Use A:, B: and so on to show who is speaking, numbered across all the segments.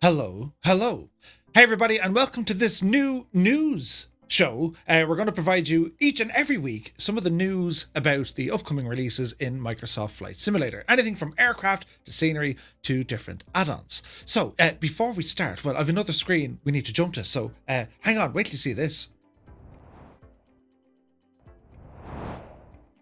A: Hello, hello. Hey, everybody, and welcome to this new news show. We're going to provide you each and every week some of the news about the upcoming releases in Microsoft Flight Simulator. Anything from aircraft to scenery to different add-ons. So, before we start, well, I have another screen we need to jump to, so hang on, wait till you see this.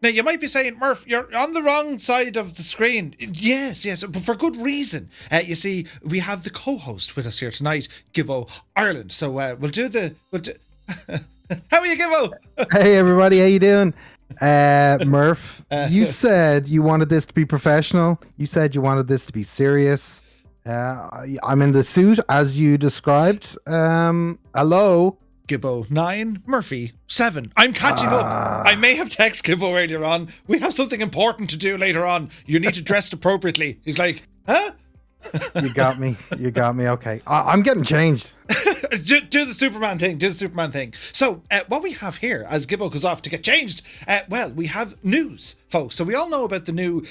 A: Now, you might be saying, Murph, you're on the wrong side of the screen. Yes, but for good reason. You see, we have the co-host with us here tonight, Gibbo Ireland. So we'll do How are you, Gibbo?
B: Hey, everybody, how you doing? Murph, you said you wanted this to be professional. You said you wanted this to be serious. I'm in the suit, as you described. Hello?
A: Gibbo 9, Murphy 7. I'm catching up. I may have texted Gibbo earlier on. We have something important to do later on. You need to dress appropriately. He's like, huh?
B: You got me. Okay. I'm getting changed.
A: do the Superman thing. So what we have here, as Gibbo goes off to get changed, well, we have news, folks. So we all know about the new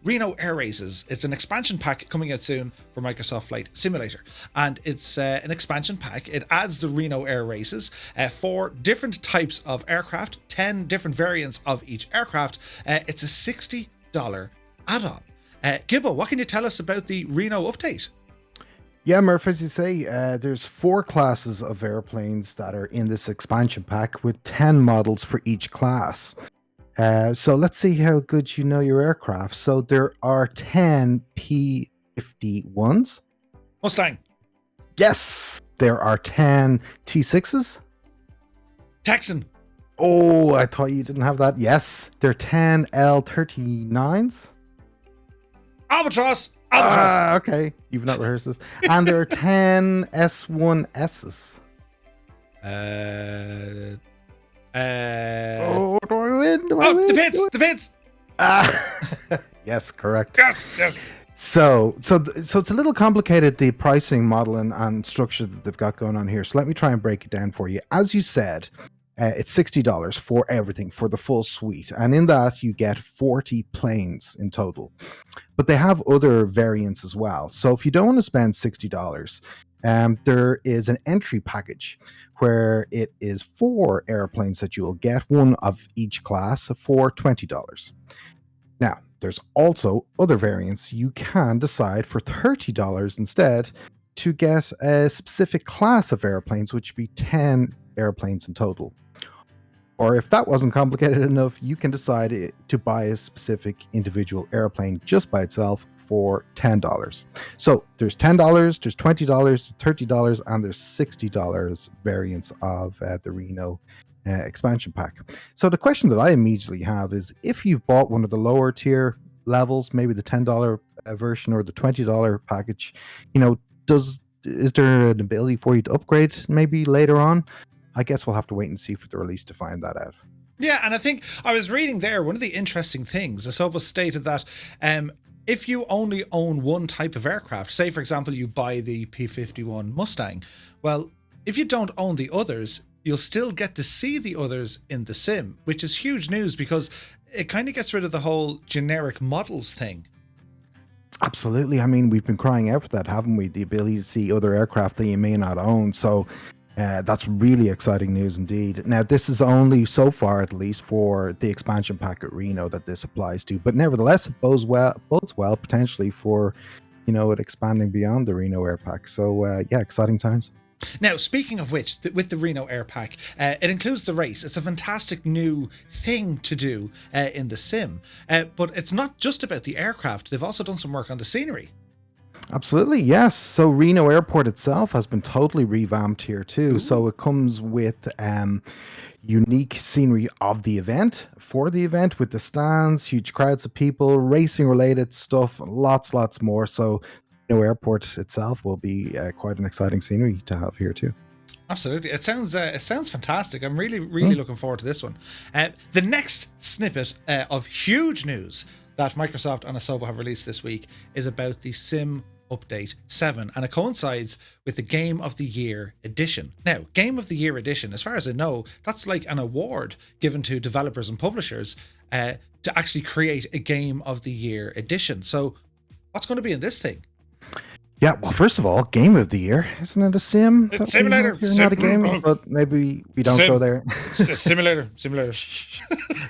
A: Reno Air Races. It's an expansion pack coming out soon for Microsoft Flight Simulator, and it's an expansion pack. It adds the Reno Air Races, 4 different types of aircraft, 10 different variants of each aircraft. It's a $60 add-on. Gibbo, what can you tell us about the Reno update?
B: Yeah, Murph, as you say, there's 4 classes of airplanes that are in this expansion pack with 10 models for each class. So let's see how good you know your aircraft. So there are 10 P-51s.
A: Mustang.
B: Yes. There are 10 T-6s.
A: Texan.
B: Oh, I thought you didn't have that. Yes. There are 10 L-39s.
A: Albatross.
B: Okay. You've not rehearsed this. And there are 10 S1Ss.
A: Do
B: I win?
A: The pits.
B: Yes, correct.
A: Yes.
B: So it's a little complicated, the pricing model and structure that they've got going on here. So let me try and break it down for you. As you said, it's $60 for everything, for the full suite. And in that, you get 40 planes in total. But they have other variants as well. So if you don't want to spend $60, there is an entry package where it is 4 airplanes that you will get, one of each class, for $20. Now, there's also other variants. You can decide for $30 instead to get a specific class of airplanes, which would be 10 airplanes in total. Or if that wasn't complicated enough, you can decide to buy a specific individual airplane just by itself for $10. So there's $10, there's $20, $30, and there's $60 variants of the Reno expansion pack. So the question that I immediately have is, if you've bought one of the lower tier levels, maybe the $10 version or the $20 package, is there an ability for you to upgrade maybe later on? I guess we'll have to wait and see for the release to find that out.
A: Yeah, and I think I was reading there, one of the interesting things, Asoba stated that if you only own one type of aircraft, say for example you buy the P-51 Mustang, well, if you don't own the others, you'll still get to see the others in the sim, which is huge news because it kind of gets rid of the whole generic models thing.
B: Absolutely. I mean, we've been crying out for that, haven't we? The ability to see other aircraft that you may not own. So that's really exciting news indeed. Now, this is only so far, at least, for the expansion pack at Reno that this applies to. But nevertheless, it bodes well potentially for, it expanding beyond the Reno Air Pack. So exciting times.
A: Now, speaking of which, with the Reno Air Pack, it includes the race. It's a fantastic new thing to do in the sim. But it's not just about the aircraft. They've also done some work on the scenery.
B: Absolutely, yes. So Reno Airport itself has been totally revamped here too.
A: Ooh.
B: So it comes with unique scenery of the event, for the event, with the stands, huge crowds of people, racing related stuff, lots more. So Reno Airport itself will be quite an exciting scenery to have here too.
A: Absolutely. It sounds fantastic. I'm really looking forward to this one. The next snippet of huge news that Microsoft and Asobo have released this week is about the Sim Update 7, and it coincides with the Game of the Year edition. Now, Game of the Year edition, as far as I know, that's like an award given to developers and publishers to actually create a Game of the Year edition. So what's going to be in this thing?
B: Yeah, well, first of all, game of the year, isn't it a sim?
A: It's simulator.
B: Not a game, but maybe we don't go there.
A: It's a simulator.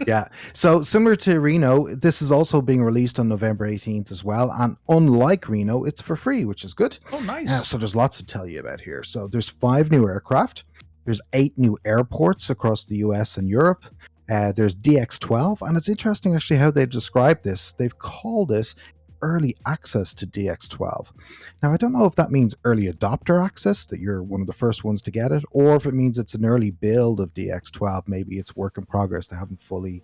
B: Yeah. So similar to Reno, this is also being released on November 18th as well. And unlike Reno, it's for free, which is good.
A: Oh, nice.
B: So there's lots to tell you about here. So there's 5 new aircraft. There's 8 new airports across the US and Europe. There's DX12. And it's interesting actually how they've described this. They've called it early access to DX12. Now, I don't know if that means early adopter access, that you're one of the first ones to get it, or if it means it's an early build of DX12. Maybe it's work in progress. They haven't fully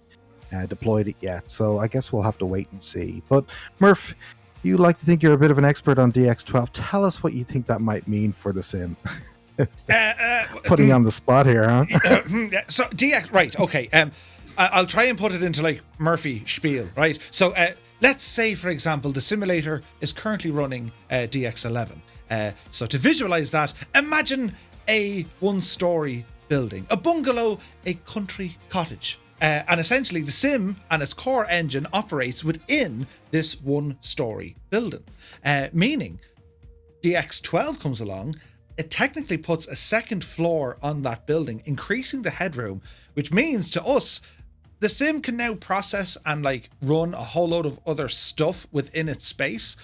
B: deployed it yet. So I guess we'll have to wait and see. But Murph, you like to think you're a bit of an expert on DX12. Tell us what you think that might mean for the sim. Putting you on the spot here, huh?
A: So DX, right, okay. I'll try and put it into like Murphy spiel, right? So let's say, for example, the simulator is currently running DX11. So to visualize that, imagine a one-story building, a bungalow, a country cottage. And essentially the sim and its core engine operates within this one-story building. Meaning DX12 comes along, it technically puts a second floor on that building, increasing the headroom, which means to us, the sim can now process and like run a whole load of other stuff within its space.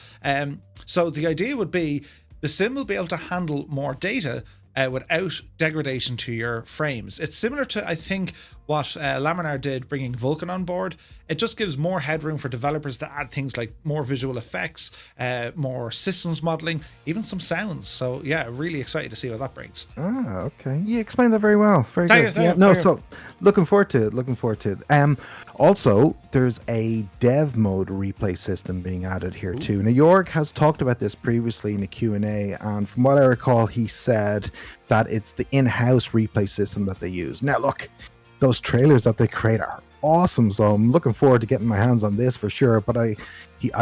A: So the idea would be the sim will be able to handle more data without degradation to your frames. It's similar to, I think, what Laminar did bringing Vulkan on board. It just gives more headroom for developers to add things like more visual effects, more systems modeling, even some sounds. So yeah, really excited to see what that brings.
B: Ah, okay. You explained that very well. Very
A: Thank
B: good.
A: you,
B: No, so looking forward to it. Also, there's a dev mode replay system being added here too. Now, Jorg has talked about this previously in the Q&A, and from what I recall, he said that it's the in-house replay system that they use. Now, look, those trailers that they create are awesome, so I'm looking forward to getting my hands on this for sure. But I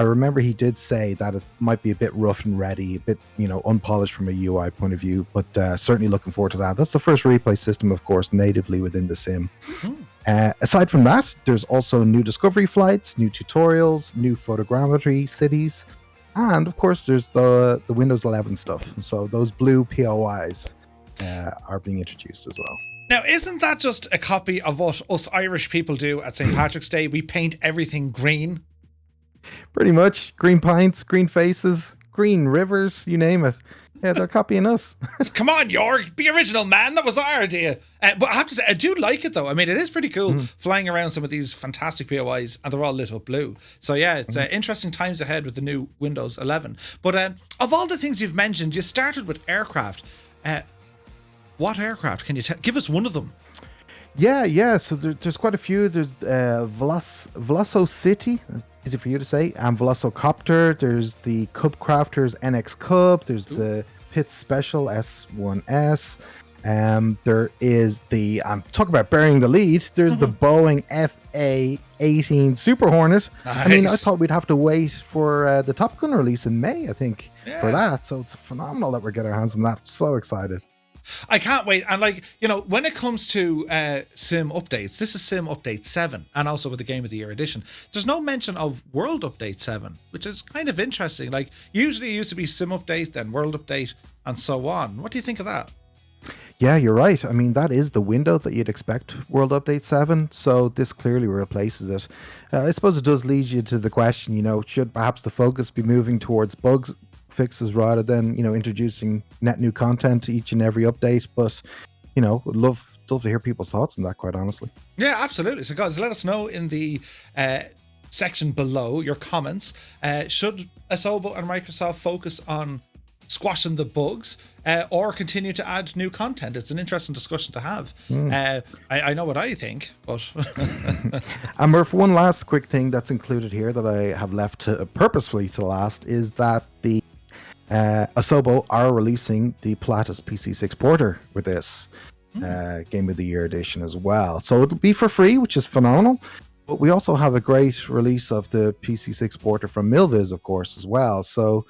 B: remember he did say that it might be a bit rough and ready, a bit unpolished from a UI point of view, but certainly looking forward to that. That's the first replay system, of course, natively within the sim. Aside from that, there's also new discovery flights, new tutorials, new photogrammetry cities, and of course there's the Windows 11 stuff. So those blue POIs are being introduced as well.
A: Now, isn't that just a copy of what us Irish people do at St. Patrick's Day? We paint everything green.
B: Pretty much. Green pints, green faces, green rivers, you name it. Yeah, they're copying us.
A: Come on, Jorg, be original, man. That was our idea. But I have to say, I do like it, though. I mean, it is pretty cool flying around some of these fantastic POIs, and they're all lit up blue. So yeah, it's interesting times ahead with the new Windows 11. But of all the things you've mentioned, you started with aircraft. What aircraft? Can you give us one of them?
B: Yeah. So there's quite a few. There's Velocity, easy for you to say, and Velococopter. There's the Cub Crafters NX Cub. There's the Pitts Special S1S. There is the, I'm talking about burying the lead, there's the Boeing FA-18 Super Hornet.
A: Nice.
B: I mean, I thought we'd have to wait for the Top Gun release in May, I think, for that. So it's phenomenal that we're getting our hands on that. So excited.
A: I can't wait. And when it comes to sim updates, this is sim update 7, and also with the Game of the Year edition, there's no mention of World Update 7, which is kind of interesting. Like, usually it used to be sim update, then World Update, and so on. What do you think of that?
B: Yeah, you're right. I mean, that is the window that you'd expect World Update 7, so this clearly replaces it. I suppose it does lead you to the question, should perhaps the focus be moving towards bugs fixes rather than introducing net new content to each and every update? But would love to hear people's thoughts on that, quite honestly.
A: Yeah, absolutely. So guys, let us know in the section below your comments. Should Asobo and Microsoft focus on squashing the bugs or continue to add new content? It's an interesting discussion to have. I know what I think, but
B: and Murph, one last quick thing that's included here that I have left purposefully to last is that the Asobo are releasing the Pilatus PC6 Porter with this Game of the Year edition as well. So it'll be for free, which is phenomenal. But we also have a great release of the PC6 Porter from Milviz, of course, as well. So,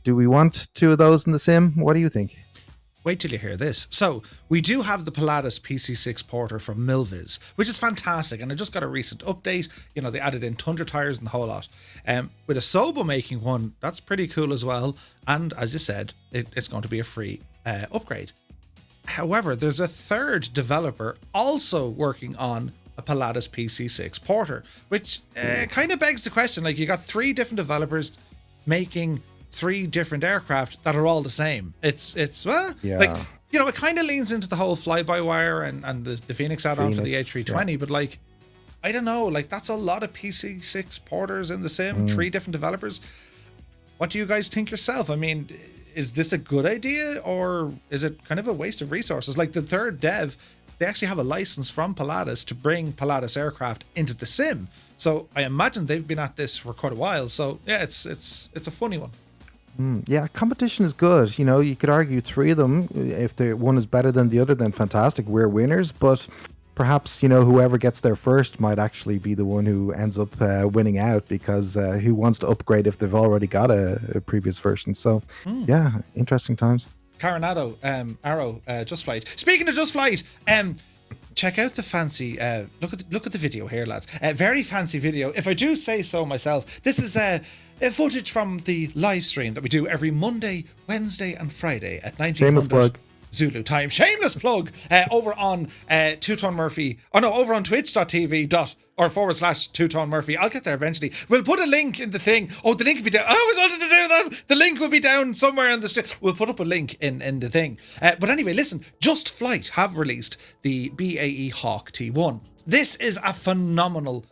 B: do we want 2 of those in the sim? What do you think?
A: wait till you hear this. So we do have the Pilatus PC6 Porter from Milviz, which is fantastic, and I just got a recent update. You know, they added in Tundra tires and the whole lot. With a Sobo making one, that's pretty cool as well. And as you said, it's going to be a free upgrade. However, there's a third developer also working on a Pilatus PC6 Porter, which kind of begs the question. Like, you got 3 different developers making 3 different aircraft that are all the same. It's like, you know, it kind of leans into the whole fly-by-wire and the Phoenix add-on for the A320, but like, I don't know, like, that's a lot of PC6 Porters in the sim, 3 different developers. What do you guys think yourself? I mean, is this a good idea, or is it kind of a waste of resources? Like, the third dev, they actually have a license from Pilatus to bring Pilatus aircraft into the sim. So I imagine they've been at this for quite a while. So yeah, it's a funny one.
B: Yeah, competition is good. You know, you could argue 3 of them. If the one is better than the other, then fantastic. We're winners. But perhaps, you know, whoever gets there first might actually be the one who ends up winning out, because who wants to upgrade if they've already got a previous version? So yeah, interesting times.
A: Caronado, Arrow, Just Flight. Speaking of Just Flight, check out the fancy. Look at the video here, lads. Very fancy video, if I do say so myself. This is a footage from the live stream that we do every Monday, Wednesday, and Friday at 1900 Zulu time. Shameless plug. Over on Two-Tone Murphy. Oh no, over on twitch.tv/Two-Tone Murphy. I'll get there eventually. We'll put a link in the thing. Oh, the link will be down. I always wanted to do that. The link will be down somewhere in the we'll put up a link in the thing. But anyway, listen, Just Flight have released the BAE Hawk T1. This is a phenomenal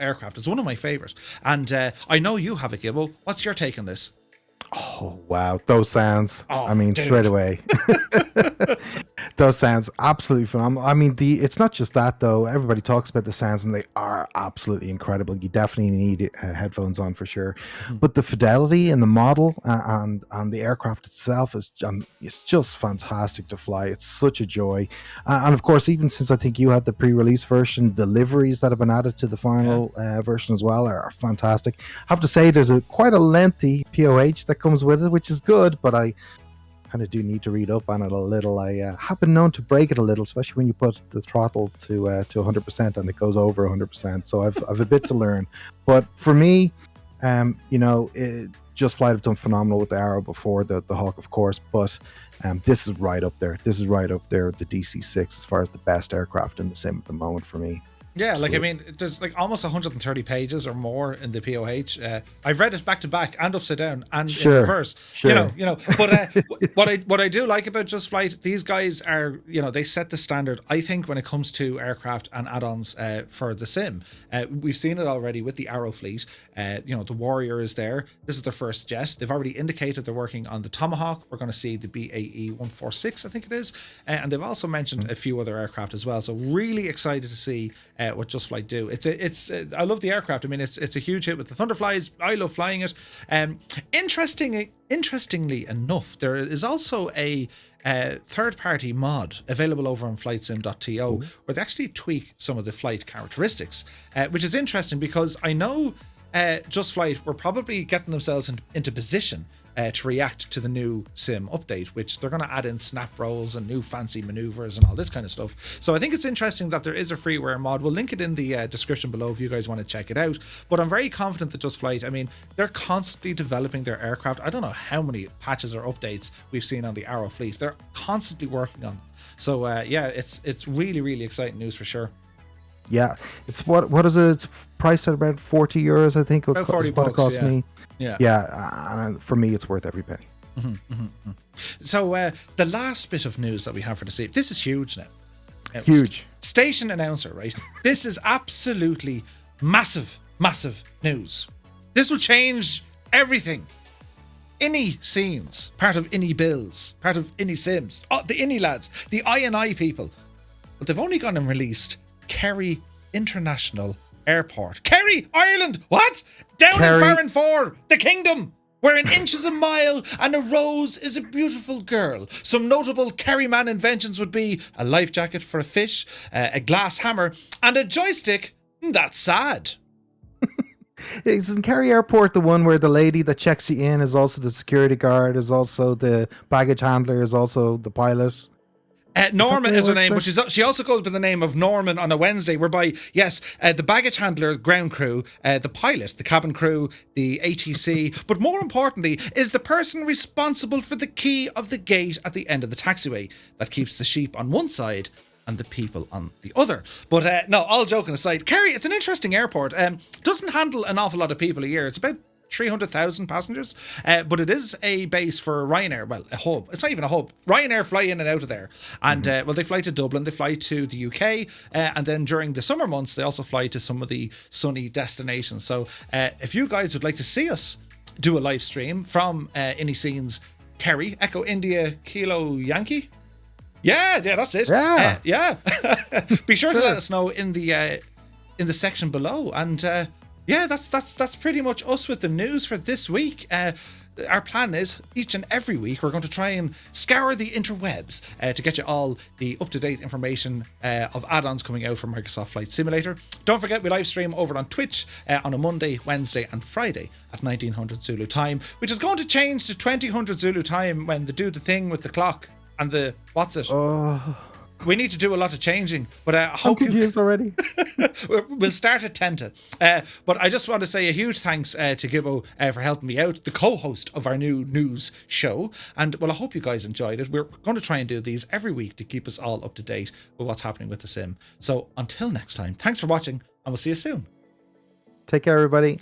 A: aircraft. It's one of my favorites. And I know you have it, Gibbo. What's your take on this?
B: Oh, wow. Those sounds.
A: Oh,
B: I mean,
A: dude.
B: straight away. Those sounds absolutely phenomenal. I mean, it's not just that, though. Everybody talks about the sounds, and they are absolutely incredible. You definitely need headphones on for sure. But the fidelity in the model and the aircraft itself is it's just fantastic to fly. It's such a joy. And of course, even since I think you had the pre-release version, the liveries that have been added to the final version as well are fantastic. I have to say, there's quite a lengthy POH that comes with it, which is good, but I kind of do need to read up on it a little. I have been known to break it a little, especially when you put the throttle to 100% and it goes over 100%. So I've a bit to learn. But for me, you know, Just Flight have done phenomenal with the Arrow before, the Hawk, of course, but this is right up there. This is right up there with the DC-6 as far as the best aircraft in the sim at the moment for me.
A: Yeah, like, I mean, there's like almost 130 pages or more in the POH. I've read it back to back and upside down and in reverse. Sure. You know. But what I do like about Just Flight, these guys are, you know, they set the standard, I think, when it comes to aircraft and add-ons for the sim. We've seen it already with the Arrow fleet. You know, the Warrior is there. This is their first jet. They've already indicated they're working on the Tomahawk. We're going to see the BAE 146, I think it is. And they've also mentioned a few other aircraft as well. So really excited to see what Just Flight do. It's I love the aircraft. I mean, it's a huge hit with the Thunderflies. I love flying it. Interestingly enough, there is also a third-party mod available over on flightsim.to where they actually tweak some of the flight characteristics, which is interesting because I know Just Flight were probably getting themselves into position to react to the new sim update, which they're going to add in snap rolls and new fancy maneuvers and all this kind of stuff. So I think it's interesting that there is a freeware mod. We'll link it in the description below if you guys want to check it out. But I'm very confident that Just Flight, I mean, they're constantly developing their aircraft. I don't know how many patches or updates we've seen on the Arrow fleet. They're constantly working on them. So yeah, it's really, really exciting news for sure.
B: Yeah, it's what is it? It's priced at about €40, I think.
A: About 40 bucks,
B: it cost me.
A: Yeah.
B: And for me, it's worth every penny.
A: So the last bit of news that we have for this evening, this is huge now.
B: Huge.
A: Station announcer, right? This is absolutely massive news. This will change everything. Any scenes, part of any bills, part of any sims, the any lads, the I&I people. But they've only gone and released Kerry International Airport. Kerry, Ireland! What? Down in Farron 4, the kingdom, where an inch is a mile and a rose is a beautiful girl. Some notable Kerryman inventions would be a life jacket for a fish, a glass hammer, and a joystick. That's sad.
B: Isn't Kerry Airport the one where the lady that checks you in is also the security guard, is also the baggage handler, is also the pilot?
A: Norman is her name,
B: there?
A: but she also goes by the name of Norman on a Wednesday, whereby, yes, the baggage handler, ground crew, the pilot, the cabin crew, the ATC, but more importantly, is the person responsible for the key of the gate at the end of the taxiway that keeps the sheep on one side and the people on the other. But no, all joking aside, Kerry, it's an interesting airport. Doesn't handle an awful lot of people a year. It's about 300,000 passengers, but it is a base for Ryanair. Well, a hub. It's not even a hub. Ryanair fly in and out of there, and well, they fly to Dublin, they fly to the UK, and then during the summer months, they also fly to some of the sunny destinations. So, if you guys would like to see us do a live stream from Scenes Kerry, Echo India Kilo Yankee. Yeah, that's it. Yeah. Be sure to let us know in the section below, and yeah, that's pretty much us with the news for this week. Our plan is each and every week we're going to try and scour the interwebs to get you all the up-to-date information of add-ons coming out for Microsoft Flight Simulator. Don't forget, we live stream over on Twitch on a Monday, Wednesday and Friday at 1900 Zulu time, which is going to change to 2000 Zulu time when they do the thing with the clock and the what's it. We need to do a lot of changing, but I hope
B: I'm confused already.
A: We'll start at 10 to. But I just want to say a huge thanks to Gibbo for helping me out, the co-host of our new news show. And well, I hope you guys enjoyed it. We're going to try and do these every week to keep us all up to date with what's happening with the sim. So until next time, thanks for watching, and we'll see you soon.
B: Take care, everybody.